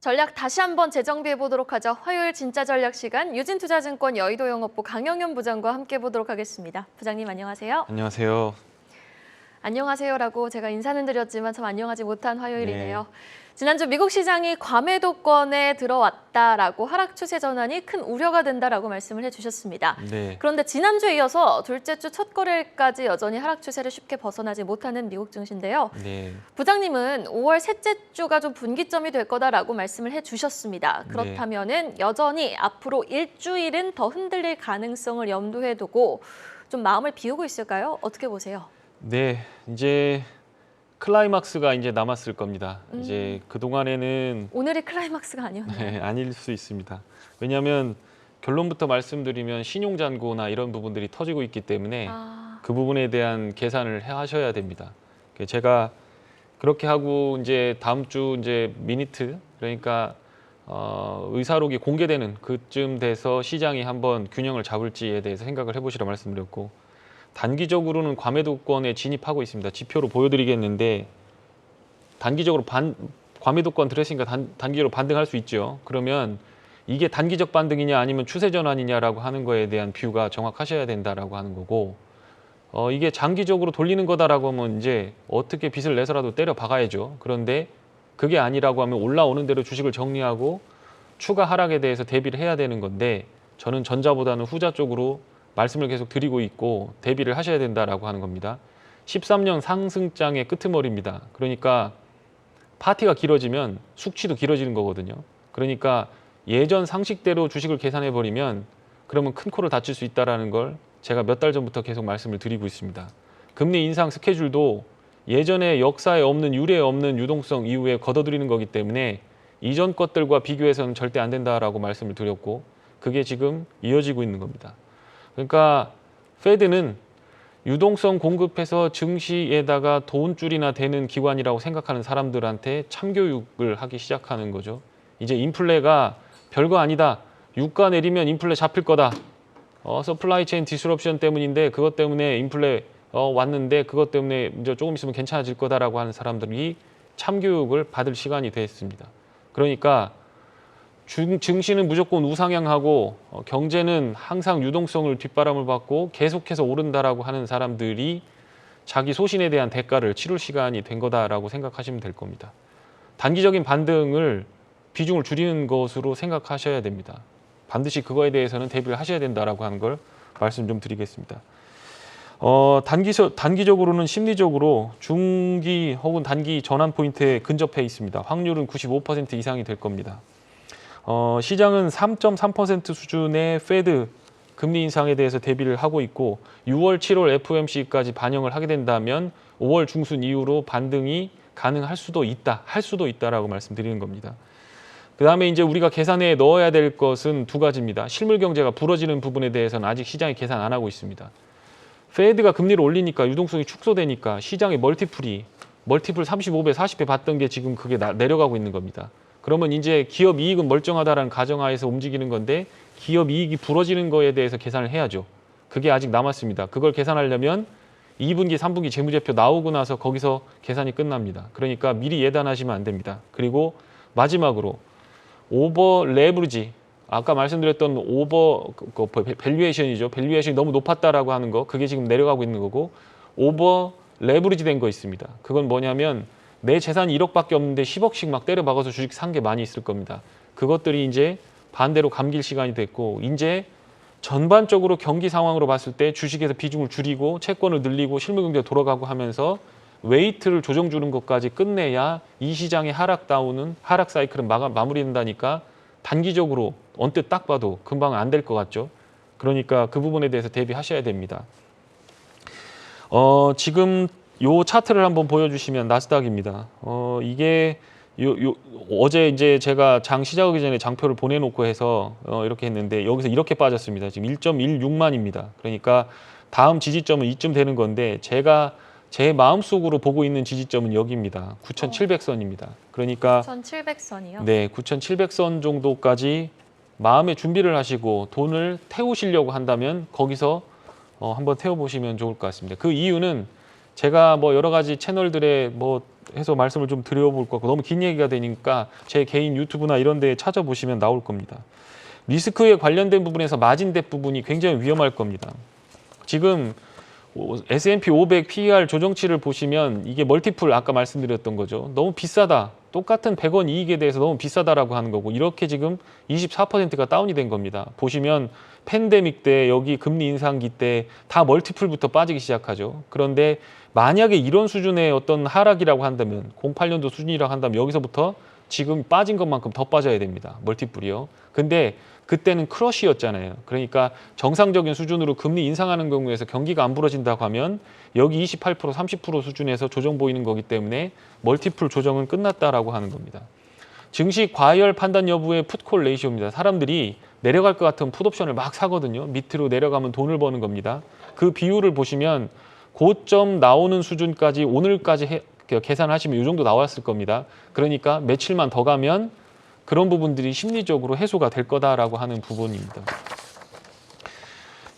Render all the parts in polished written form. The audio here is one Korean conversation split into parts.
전략 다시 한번 재정비해 보도록 하죠. 화요일 진짜 전략 시간 유진투자증권 여의도 영업부 강영현 부장과 함께 보도록 하겠습니다. 부장님 안녕하세요. 안녕하세요. 안녕하세요라고 제가 인사는 드렸지만 참 안녕하지 못한 화요일이네요. 지난주 미국 시장이 과매도권에 들어왔다라고 하락 추세 전환이 큰 우려가 된다라고 말씀을 해주셨습니다. 네. 그런데 지난주에 이어서 둘째 주 첫 거래일까지 여전히 하락 추세를 쉽게 벗어나지 못하는 미국 증시인데요. 네. 부장님은 5월 셋째 주가 좀 분기점이 될 거다라고 말씀을 해주셨습니다. 그렇다면은 여전히 앞으로 일주일은 더 흔들릴 가능성을 염두에 두고 좀 마음을 비우고 있을까요? 어떻게 보세요? 네, 이제 클라이막스가 이제 남았을 겁니다. 이제 그 동안에는 오늘이 클라이막스가 아니었나요? 아닐 수 있습니다. 왜냐하면 결론부터 말씀드리면 신용 잔고나 이런 부분들이 터지고 있기 때문에 그 부분에 대한 계산을 하셔야 됩니다. 제가 그렇게 하고 이제 다음 주 이제 미니트 그러니까 의사록이 공개되는 그쯤 돼서 시장이 한번 균형을 잡을지에 대해서 생각을 해보시라 말씀드렸고. 단기적으로는 과매도권에 진입하고 있습니다. 지표로 보여드리겠는데 단기적으로 과매도권 들었으니까 단기적으로 반등할 수 있죠. 그러면 이게 단기적 반등이냐 아니면 추세 전환이냐라고 하는 거에 대한 뷰가 정확하셔야 된다라고 하는 거고 이게 장기적으로 돌리는 거다라고 하면 이제 어떻게 빚을 내서라도 때려 박아야죠. 그런데 그게 아니라고 하면 올라오는 대로 주식을 정리하고 추가 하락에 대해서 대비를 해야 되는 건데 저는 전자보다는 후자 쪽으로 말씀을 계속 드리고 있고 대비를 하셔야 된다라고 하는 겁니다. 13년 상승장의 끄트머리입니다. 그러니까 파티가 길어지면 숙취도 길어지는 거거든요. 그러니까 예전 상식대로 주식을 계산해 버리면 그러면 큰 코를 다칠 수 있다는 걸 제가 몇 달 전부터 계속 말씀을 드리고 있습니다. 금리 인상 스케줄도 예전에 역사에 없는 유례에 없는 유동성 이후에 걷어들이는 거기 때문에 이전 것들과 비교해서는 절대 안 된다라고 말씀을 드렸고 그게 지금 이어지고 있는 겁니다. 그러니까 페드는 유동성 공급해서 증시에다가 돈줄이나 되는 기관이라고 생각하는 사람들한테 참교육을 하기 시작하는 거죠. 이제 인플레가 별거 아니다. 유가 내리면 인플레 잡힐 거다. 서플라이 체인 디스럽션 때문인데 그것 때문에 인플레 왔는데 그것 때문에 이제 조금 있으면 괜찮아질 거다라고 하는 사람들이 참교육을 받을 시간이 됐습니다. 그러니까 증시는 무조건 우상향하고 경제는 항상 유동성을 뒷바람을 받고 계속해서 오른다라고 하는 사람들이 자기 소신에 대한 대가를 치룰 시간이 된 거다라고 생각하시면 될 겁니다. 단기적인 반등을 비중을 줄이는 것으로 생각하셔야 됩니다. 반드시 그거에 대해서는 대비를 하셔야 된다라고 하는 걸 말씀 좀 드리겠습니다. 단기적으로는 심리적으로 중기 혹은 단기 전환 포인트에 근접해 있습니다. 확률은 95% 이상이 될 겁니다. 시장은 3.3% 수준의 페드 금리 인상에 대해서 대비를 하고 있고 6월, 7월 FOMC까지 반영을 하게 된다면 5월 중순 이후로 반등이 가능할 수도 있다, 할 수도 있다라고 말씀드리는 겁니다. 그 다음에 이제 우리가 계산에 넣어야 될 것은 두 가지입니다. 실물 경제가 부러지는 부분에 대해서는 아직 시장이 계산 안 하고 있습니다. 페드가 금리를 올리니까 유동성이 축소되니까 시장의 멀티플 35배, 40배 받던 게 지금 그게 내려가고 있는 겁니다. 그러면 이제 기업 이익은 멀쩡하다라는 가정하에서 움직이는 건데 기업 이익이 부러지는 거에 대해서 계산을 해야죠. 그게 아직 남았습니다. 그걸 계산하려면 2분기, 3분기 재무제표 나오고 나서 거기서 계산이 끝납니다. 그러니까 미리 예단하시면 안 됩니다. 그리고 마지막으로 오버 레버리지, 아까 말씀드렸던 밸류에이션이죠. 밸류에이션이 너무 높았다라고 하는 거, 그게 지금 내려가고 있는 거고 오버 레버리지 된 거 있습니다. 그건 뭐냐면 내 재산이 1억밖에 없는데 10억씩 막 때려 박아서 주식 산 게 많이 있을 겁니다. 그것들이 이제 반대로 감길 시간이 됐고 이제 전반적으로 경기 상황으로 봤을 때 주식에서 비중을 줄이고 채권을 늘리고 실물 경제가 돌아가고 하면서 웨이트를 조정 주는 것까지 끝내야 이 시장의 하락 사이클은 마무리된다니까 단기적으로 언뜻 딱 봐도 금방 안 될 것 같죠. 그러니까 그 부분에 대해서 대비하셔야 됩니다. 지금 요 차트를 한번 보여주시면 나스닥입니다. 이게 어제 이제 제가 장 시작하기 전에 장표를 보내놓고 해서 이렇게 했는데 여기서 이렇게 빠졌습니다. 지금 1.16만입니다. 그러니까 다음 지지점은 이쯤 되는 건데 제가 제 마음속으로 보고 있는 지지점은 여기입니다. 9,700선입니다. 그러니까 9,700선이요? 네, 9,700선 정도까지 마음의 준비를 하시고 돈을 태우시려고 한다면 거기서 한번 태워보시면 좋을 것 같습니다. 그 이유는 제가 뭐 여러 가지 채널들에 뭐 해서 말씀을 좀 드려볼 것 같고 너무 긴 얘기가 되니까 제 개인 유튜브나 이런 데에 찾아보시면 나올 겁니다. 리스크에 관련된 부분에서 마진덱 부분이 굉장히 위험할 겁니다. 지금 S&P 500 PER 조정치를 보시면 이게 멀티플 아까 말씀드렸던 거죠. 너무 비싸다. 똑같은 100원 이익에 대해서 너무 비싸다라고 하는 거고 이렇게 지금 24%가 다운이 된 겁니다. 보시면 팬데믹 때 여기 금리 인상기 때 다 멀티플부터 빠지기 시작하죠. 그런데 만약에 이런 수준의 어떤 하락이라고 한다면 08년도 수준이라고 한다면 여기서부터 지금 빠진 것만큼 더 빠져야 됩니다. 멀티플이요. 근데 그때는 크러쉬였잖아요. 그러니까 정상적인 수준으로 금리 인상하는 경우에서 경기가 안 불어진다고 하면 여기 28%, 30% 수준에서 조정 보이는 거기 때문에 멀티플 조정은 끝났다라고 하는 겁니다. 증시 과열 판단 여부의 풋콜 레이시오입니다. 사람들이 내려갈 것 같은 풋옵션을 막 사거든요. 밑으로 내려가면 돈을 버는 겁니다. 그 비율을 보시면 고점 나오는 수준까지 오늘까지 계산하시면 이 정도 나왔을 겁니다. 그러니까 며칠만 더 가면 그런 부분들이 심리적으로 해소가 될 거다라고 하는 부분입니다.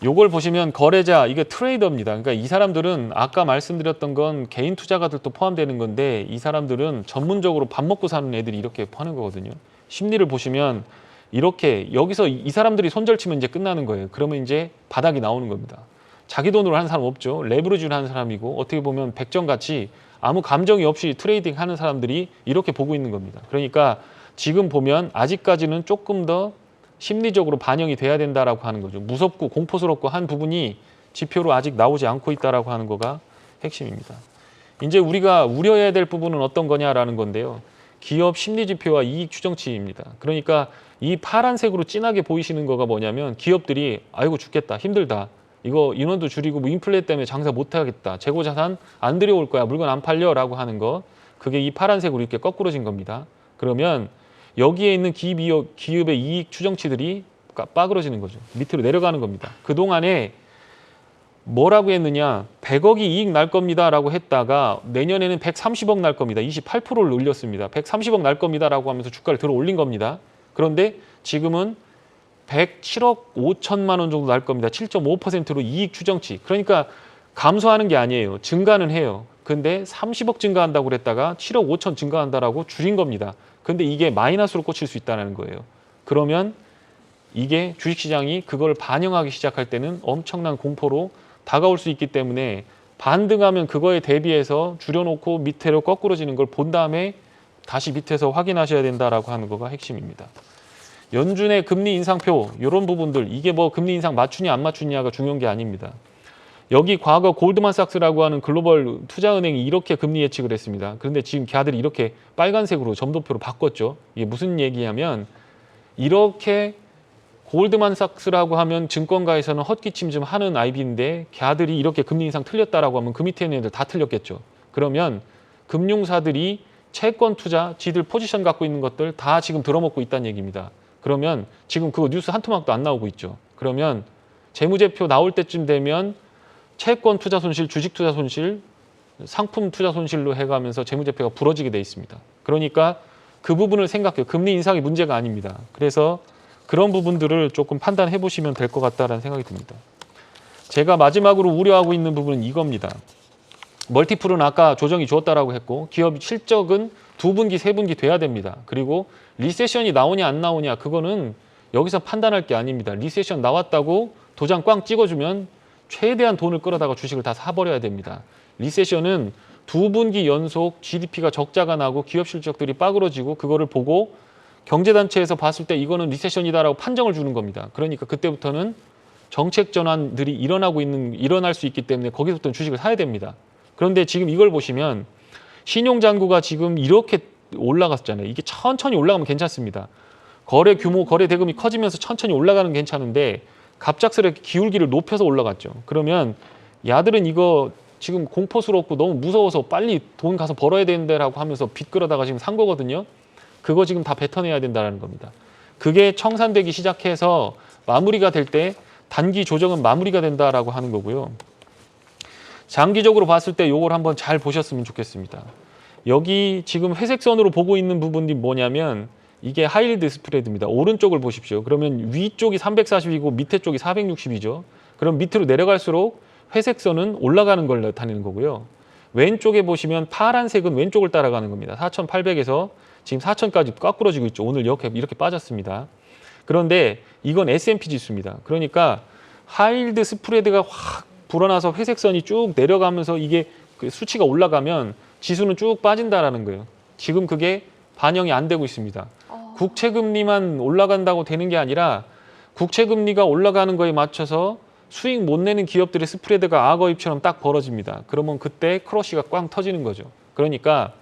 요걸 보시면 거래자, 이게 트레이더입니다. 그러니까 이 사람들은 아까 말씀드렸던 건 개인 투자가들도 포함되는 건데 이 사람들은 전문적으로 밥 먹고 사는 애들이 이렇게 하는 거거든요. 심리를 보시면 이렇게 여기서 이 사람들이 손절치면 이제 끝나는 거예요. 그러면 이제 바닥이 나오는 겁니다. 자기 돈으로 하는 사람 없죠. 레버리지를 하는 사람이고 어떻게 보면 백정같이 아무 감정이 없이 트레이딩 하는 사람들이 이렇게 보고 있는 겁니다. 그러니까 지금 보면 아직까지는 조금 더 심리적으로 반영이 돼야 된다라고 하는 거죠. 무섭고 공포스럽고 한 부분이 지표로 아직 나오지 않고 있다라고 하는 거가 핵심입니다. 이제 우리가 우려해야 될 부분은 어떤 거냐라는 건데요. 기업 심리 지표와 이익 추정치입니다. 그러니까 이 파란색으로 진하게 보이시는 거가 뭐냐면 기업들이 아이고 죽겠다, 힘들다. 이거 인원도 줄이고 뭐 인플레 때문에 장사 못 하겠다. 재고 자산 안 들여올 거야. 물건 안 팔려라고 하는 거. 그게 이 파란색으로 이렇게 거꾸로진 겁니다. 그러면 여기에 있는 기업의 이익 추정치들이 빠그러지는 거죠. 밑으로 내려가는 겁니다. 그동안에 뭐라고 했느냐, 100억이 이익 날 겁니다라고 했다가 내년에는 130억 날 겁니다. 28%를 올렸습니다. 130억 날 겁니다라고 하면서 주가를 들어 올린 겁니다. 그런데 지금은 107억 5천만 원 정도 날 겁니다. 7.5%로 이익 추정치. 그러니까 감소하는 게 아니에요. 증가는 해요. 근데 30억 증가한다고 그랬다가 7억 5천 증가한다라고 줄인 겁니다. 근데 이게 마이너스로 꽂힐 수 있다는 거예요. 그러면 이게 주식시장이 그걸 반영하기 시작할 때는 엄청난 공포로 다가올 수 있기 때문에 반등하면 그거에 대비해서 줄여놓고 밑으로 거꾸러지는 걸 본 다음에 다시 밑에서 확인하셔야 된다라고 하는 거가 핵심입니다. 연준의 금리 인상표 이런 부분들 이게 뭐 금리 인상 맞추냐 안 맞추냐가 중요한 게 아닙니다. 여기 과거 골드만삭스라고 하는 글로벌 투자은행이 이렇게 금리 예측을 했습니다. 그런데 지금 걔들이 이렇게 빨간색으로 점도표로 바꿨죠. 이게 무슨 얘기냐면 이렇게 골드만삭스라고 하면 증권가에서는 헛기침 좀 하는 IB인데 걔들이 이렇게 금리 인상 틀렸다라고 하면 그 밑에 있는 애들 다 틀렸겠죠. 그러면 금융사들이 채권 투자, 지들 포지션 갖고 있는 것들 다 지금 들어먹고 있다는 얘기입니다. 그러면 지금 그거 뉴스 한 토막도 안 나오고 있죠. 그러면 재무제표 나올 때쯤 되면 채권 투자 손실, 주식 투자 손실, 상품 투자 손실로 해가면서 재무제표가 부러지게 돼 있습니다. 그러니까 그 부분을 생각해요. 금리 인상이 문제가 아닙니다. 그래서 그런 부분들을 조금 판단해 보시면 될 것 같다는 생각이 듭니다. 제가 마지막으로 우려하고 있는 부분은 이겁니다. 멀티플은 아까 조정이 좋았다라고 했고 기업 실적은 2분기, 3분기 돼야 됩니다. 그리고 리세션이 나오냐 안 나오냐 그거는 여기서 판단할 게 아닙니다. 리세션 나왔다고 도장 꽝 찍어주면 최대한 돈을 끌어다가 주식을 다 사버려야 됩니다. 리세션은 2분기 연속 GDP가 적자가 나고 기업 실적들이 빠그러지고 그거를 보고 경제단체에서 봤을 때 이거는 리세션이다라고 판정을 주는 겁니다. 그러니까 그때부터는 정책 전환들이 일어날 수 있기 때문에 거기서부터는 주식을 사야 됩니다. 그런데 지금 이걸 보시면 신용잔고가 지금 이렇게 올라갔잖아요. 이게 천천히 올라가면 괜찮습니다. 거래 규모, 거래 대금이 커지면서 천천히 올라가는 게 괜찮은데 갑작스럽게 기울기를 높여서 올라갔죠. 그러면 야들은 이거 지금 공포스럽고 너무 무서워서 빨리 돈 가서 벌어야 되는데라고 하면서 빚 끌어다가 지금 산 거거든요. 그거 지금 다 뱉어내야 된다는 겁니다. 그게 청산되기 시작해서 마무리가 될 때 단기 조정은 마무리가 된다라고 하는 거고요. 장기적으로 봤을 때 이걸 한번 잘 보셨으면 좋겠습니다. 여기 지금 회색 선으로 보고 있는 부분이 뭐냐면 이게 하이힐드 스프레드입니다. 오른쪽을 보십시오. 그러면 위쪽이 340이고 밑에 쪽이 460이죠. 그럼 밑으로 내려갈수록 회색 선은 올라가는 걸 나타내는 거고요. 왼쪽에 보시면 파란색은 왼쪽을 따라가는 겁니다. 4,800에서 지금 4,000까지 깎꾸러지고 있죠. 오늘 이렇게 빠졌습니다. 그런데 이건 S&P 지수입니다. 그러니까 하이힐드 스프레드가 확 불어나서 회색선이 쭉 내려가면서 이게 그 수치가 올라가면 지수는 쭉 빠진다라는 거예요. 지금 그게 반영이 안 되고 있습니다. 국채금리만 올라간다고 되는 게 아니라 국채금리가 올라가는 거에 맞춰서 수익 못 내는 기업들의 스프레드가 악어입처럼 딱 벌어집니다. 그러면 그때 크러쉬가 꽝 터지는 거죠. 그러니까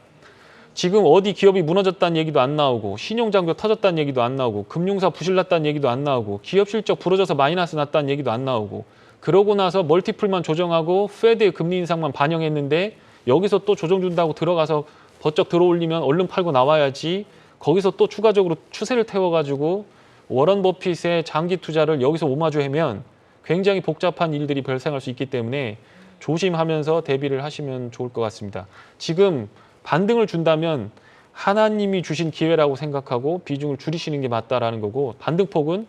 지금 어디 기업이 무너졌다는 얘기도 안 나오고 신용장교 터졌다는 얘기도 안 나오고 금융사 부실났다는 얘기도 안 나오고 기업 실적 부러져서 마이너스 났다는 얘기도 안 나오고 그러고 나서 멀티플만 조정하고 페드의 금리 인상만 반영했는데 여기서 또 조정 준다고 들어가서 버쩍 들어올리면 얼른 팔고 나와야지 거기서 또 추가적으로 추세를 태워가지고 워런 버핏의 장기 투자를 여기서 오마주하면 굉장히 복잡한 일들이 발생할 수 있기 때문에 조심하면서 대비를 하시면 좋을 것 같습니다. 지금 반등을 준다면 하나님이 주신 기회라고 생각하고 비중을 줄이시는 게 맞다라는 거고 반등폭은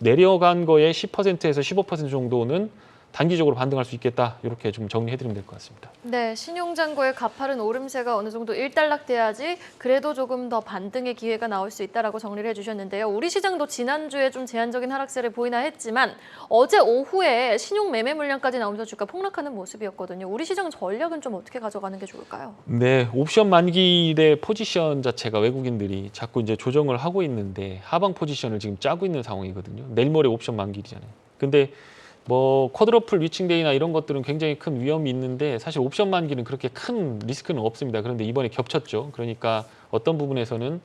내려간 거에 10%에서 15% 정도는 단기적으로 반등할 수 있겠다. 이렇게 좀 정리해드리면 될 것 같습니다. 네, 신용잔고의 가파른 오름세가 어느 정도 일단락돼야지 그래도 조금 더 반등의 기회가 나올 수 있다라고 정리를 해주셨는데요. 우리 시장도 지난주에 좀 제한적인 하락세를 보이나 했지만 어제 오후에 신용 매매 물량까지 나오면서 주가 폭락하는 모습이었거든요. 우리 시장 전략은 좀 어떻게 가져가는 게 좋을까요? 네, 옵션 만기일의 포지션 자체가 외국인들이 자꾸 이제 조정을 하고 있는데 하방 포지션을 지금 짜고 있는 상황이거든요. 내일 모레 옵션 만기일이잖아요. 근데 뭐 쿼드러플 위칭데이나 이런 것들은 굉장히 큰 위험이 있는데 사실 옵션 만기는 그렇게 큰 리스크는 없습니다. 그런데 이번에 겹쳤죠. 그러니까 어떤 부분에서는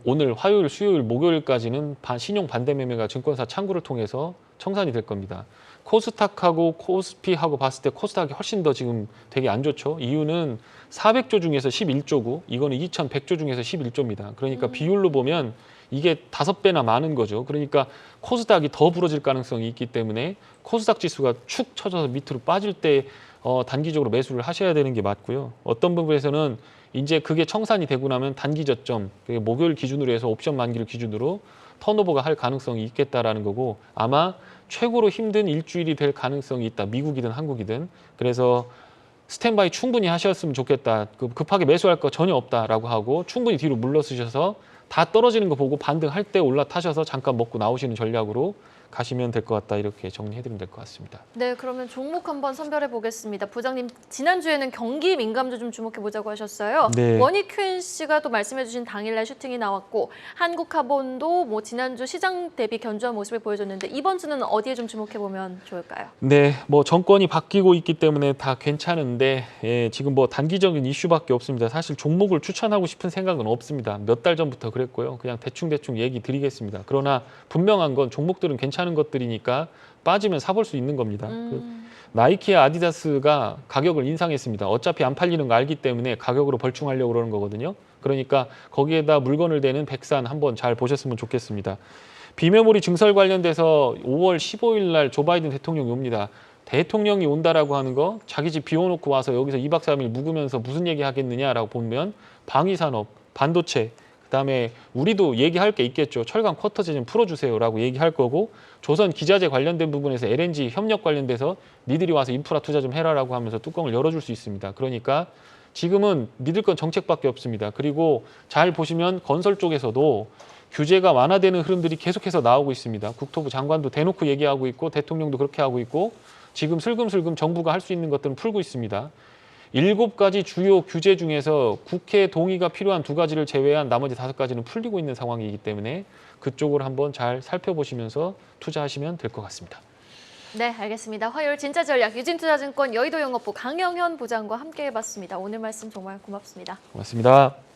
오늘 화요일, 수요일, 목요일까지는 신용 반대 매매가 증권사 창구를 통해서 청산이 될 겁니다. 코스닥하고 코스피하고 봤을 때 코스닥이 훨씬 더 지금 되게 안 좋죠. 이유는 400조 중에서 11조고 이거는 2,100조 중에서 11조입니다. 그러니까 비율로 보면 이게 5배나 많은 거죠. 그러니까 코스닥이 더 부러질 가능성이 있기 때문에 코스닥 지수가 축 쳐져서 밑으로 빠질 때 단기적으로 매수를 하셔야 되는 게 맞고요. 어떤 부분에서는 이제 그게 청산이 되고 나면 단기 저점, 목요일 기준으로 해서 옵션 만기를 기준으로 턴오버가 할 가능성이 있겠다라는 거고 아마 최고로 힘든 일주일이 될 가능성이 있다. 미국이든 한국이든. 그래서 스탠바이 충분히 하셨으면 좋겠다. 급하게 매수할 거 전혀 없다라고 하고 충분히 뒤로 물러서셔서 다 떨어지는 거 보고 반등할 때 올라타셔서 잠깐 먹고 나오시는 전략으로 가시면 될 것 같다. 이렇게 정리해드리면 될 것 같습니다. 네, 그러면 종목 한번 선별해 보겠습니다. 부장님, 지난주에는 경기 민감주 좀 주목해 보자고 하셨어요. 네. 원익큐엔 씨가 또 말씀해 주신 당일날 슈팅이 나왔고 한국카본도 뭐 지난주 시장 대비 견조한 모습을 보여줬는데 이번 주는 어디에 좀 주목해 보면 좋을까요? 네, 뭐 정권이 바뀌고 있기 때문에 다 괜찮은데 지금 뭐 단기적인 이슈밖에 없습니다. 사실 종목을 추천하고 싶은 생각은 없습니다. 몇 달 전부터 그랬고요. 그냥 대충 얘기 드리겠습니다. 그러나 분명한 건 종목들은 괜찮은 것들이니까 빠지면 사볼 수 있는 겁니다. 나이키와 아디다스가 가격을 인상했습니다. 어차피 안 팔리는 거 알기 때문에 가격으로 벌충하려고 그러는 거거든요. 그러니까 거기에다 물건을 대는 백산 한번 잘 보셨으면 좋겠습니다. 비메모리 증설 관련돼서 5월 15일 날 조 바이든 대통령이 옵니다. 대통령이 온다라고 하는 거 자기 집 비워놓고 와서 여기서 2박 3일 묵으면서 무슨 얘기 하겠느냐라고 보면 방위산업, 반도체, 그다음에 우리도 얘기할 게 있겠죠. 철강 쿼터제 좀 풀어주세요라고 얘기할 거고 조선 기자재 관련된 부분에서 LNG 협력 관련돼서 니들이 와서 인프라 투자 좀 해라라고 하면서 뚜껑을 열어줄 수 있습니다. 그러니까 지금은 믿을 건 정책밖에 없습니다. 그리고 잘 보시면 건설 쪽에서도 규제가 완화되는 흐름들이 계속해서 나오고 있습니다. 국토부 장관도 대놓고 얘기하고 있고 대통령도 그렇게 하고 있고 지금 슬금슬금 정부가 할 수 있는 것들은 풀고 있습니다. 7가지 주요 규제 중에서 국회 동의가 필요한 2가지를 제외한 나머지 5가지는 풀리고 있는 상황이기 때문에 그쪽을 한번 잘 살펴보시면서 투자하시면 될 것 같습니다. 네, 알겠습니다. 화요일 진짜 전략 유진투자증권 여의도 영업부 강영현 부장과 함께 해봤습니다. 오늘 말씀 정말 고맙습니다. 고맙습니다.